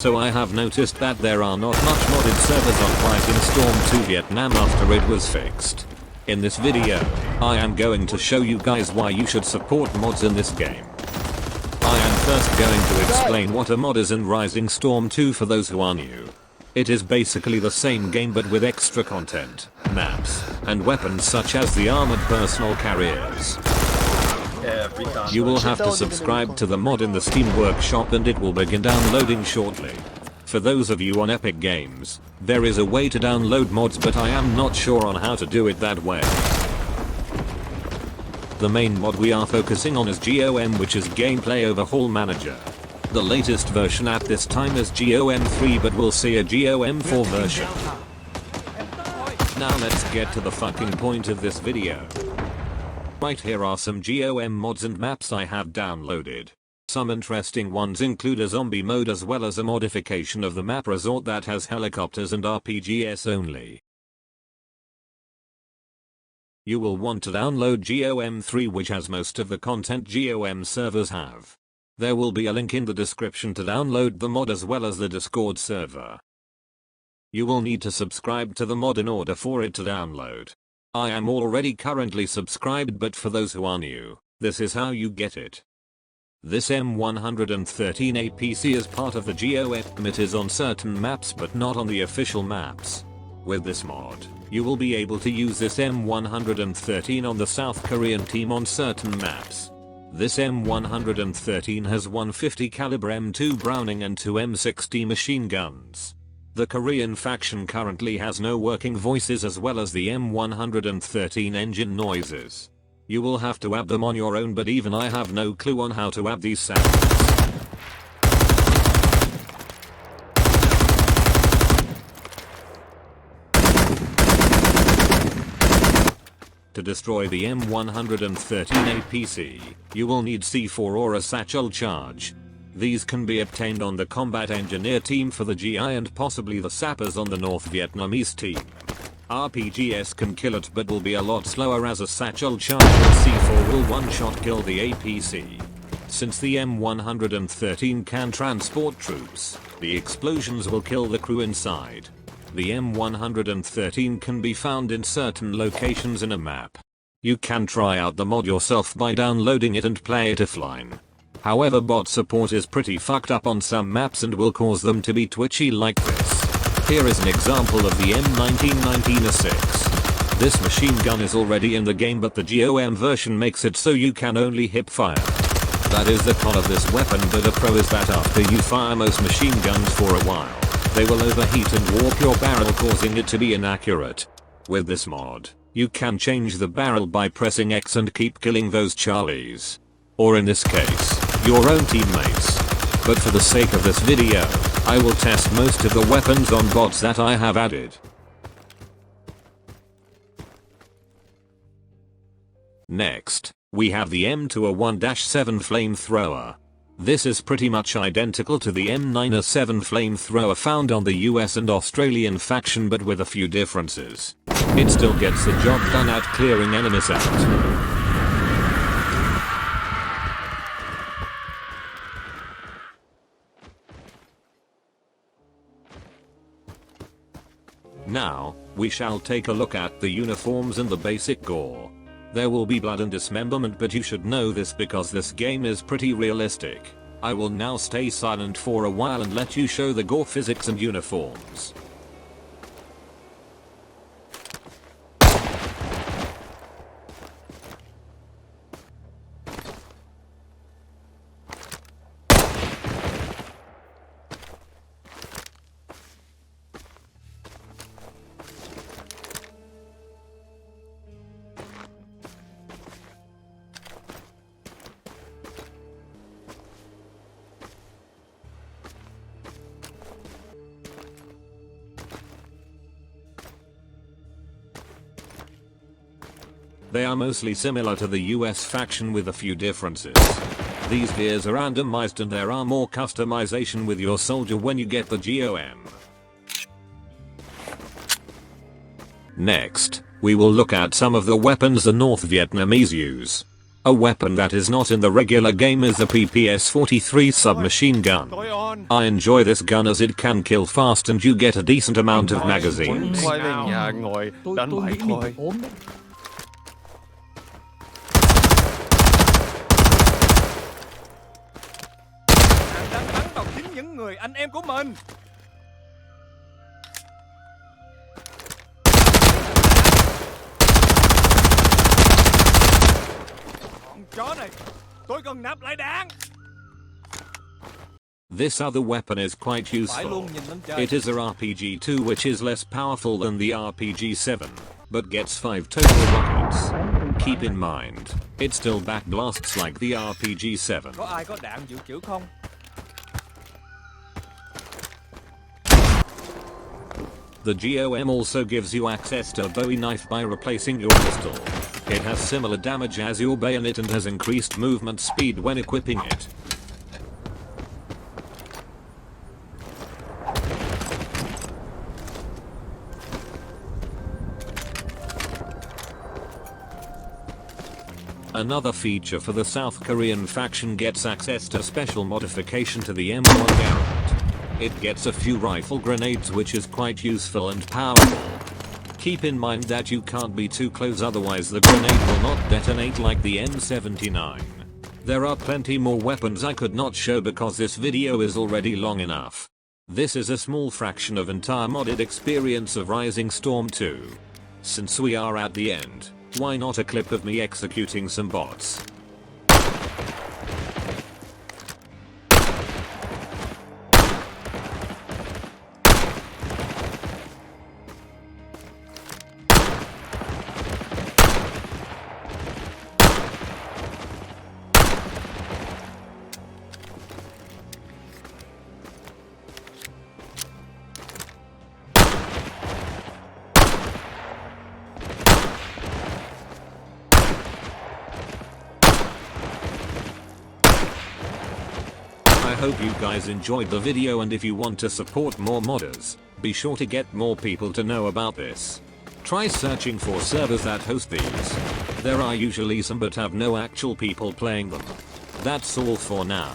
So I have noticed that there are not much modded servers on Fighting Storm 2 Vietnam after it was fixed. In this video, I am going to show you guys why you should support mods in this game. I am first going to explain what a mod is in Rising Storm 2 for those who are new. It is basically the same game but with extra content, maps, and weapons such as the armored personal carriers. You will have to subscribe to the mod in the Steam Workshop and it will begin downloading shortly. For those of you on Epic Games, there is a way to download mods but I am not sure on how to do it that way. The main mod we are focusing on is GOM, which is Gameplay Overhaul Manager. The latest version at this time is GOM 3 but we'll see a GOM 4 version. Now let's get to the fucking point of this video. Right here are some GOM mods and maps I have downloaded. Some interesting ones include a zombie mode as well as a modification of the map resort that has helicopters and RPGs only. You will want to download GOM 3, which has most of the content GOM servers have. There will be a link in the description to download the mod as well as the Discord server. You will need to subscribe to the mod in order for it to download. I am already currently subscribed, but for those who are new, this is how you get it. This M113 APC is part of the GOM. It is on certain maps but not on the official maps. With this mod, you will be able to use this M113 on the South Korean team on certain maps. This M113 has 150 caliber M2 Browning and 2 M60 machine guns. The Korean faction currently has no working voices as well as the M113 engine noises. You will have to add them on your own, but even I have no clue on how to add these sounds. To destroy the M113 APC, you will need C4 or a satchel charge. These can be obtained on the combat engineer team for the GI and possibly the sappers on the North Vietnamese team. RPGs can kill it but will be a lot slower as a satchel charge or C4 will one-shot kill the APC. Since the M113 can transport troops, the explosions will kill the crew inside. The M113 can be found in certain locations in a map. You can try out the mod yourself by downloading it and play it offline. However, bot support is pretty fucked up on some maps and will cause them to be twitchy like this. Here is an example of the M1919A6. This machine gun is already in the game but the GOM version makes it so you can only hip fire. That is the con of this weapon, but a pro is that after you fire most machine guns for a while, they will overheat and warp your barrel, causing it to be inaccurate. With this mod, you can change the barrel by pressing X and keep killing those Charlies. Or in this case, your own teammates. But for the sake of this video, I will test most of the weapons on bots that I have added. Next, we have the M2A1-7 flamethrower. This is pretty much identical to the M9A7 flamethrower found on the US and Australian faction but with a few differences. It still gets the job done at clearing enemies out. Now, we shall take a look at the uniforms and the basic gore. There will be blood and dismemberment, but you should know this because this game is pretty realistic. I will now stay silent for a while and let you show the gore physics and uniforms. They are mostly similar to the US faction with a few differences. These gears are randomized and there are more customization with your soldier when you get the GOM. Next, we will look at some of the weapons the North Vietnamese use. A weapon that is not in the regular game is the PPS-43 submachine gun. I enjoy this gun as it can kill fast and you get a decent amount of magazines. Quay lên nhà ngồi đánh bại thôi. Hắn đang bắn vào chính những người anh em của mình. Con chó này, tôi cần nạp lại đạn. This other weapon is quite useful. It is a RPG-2 which is less powerful than the RPG-7, but gets 5 total rockets. Keep in mind, it still backblasts like the RPG-7. Có ai có đạn dự trữ không? The GOM also gives you access to a Bowie knife by replacing your pistol. It has similar damage as your bayonet and has increased movement speed when equipping it. Another feature for the South Korean faction gets access to special modification to the M1 Garand. It gets a few rifle grenades which is quite useful and powerful. Keep in mind that you can't be too close otherwise the grenade will not detonate like the M79. There are plenty more weapons I could not show because this video is already long enough. This is a small fraction of entire modded experience of Rising Storm 2. Since we are at the end, why not a clip of me executing some bots? I hope you guys enjoyed the video, and if you want to support more modders, be sure to get more people to know about this. Try searching for servers that host these. There are usually some but have no actual people playing them. That's all for now.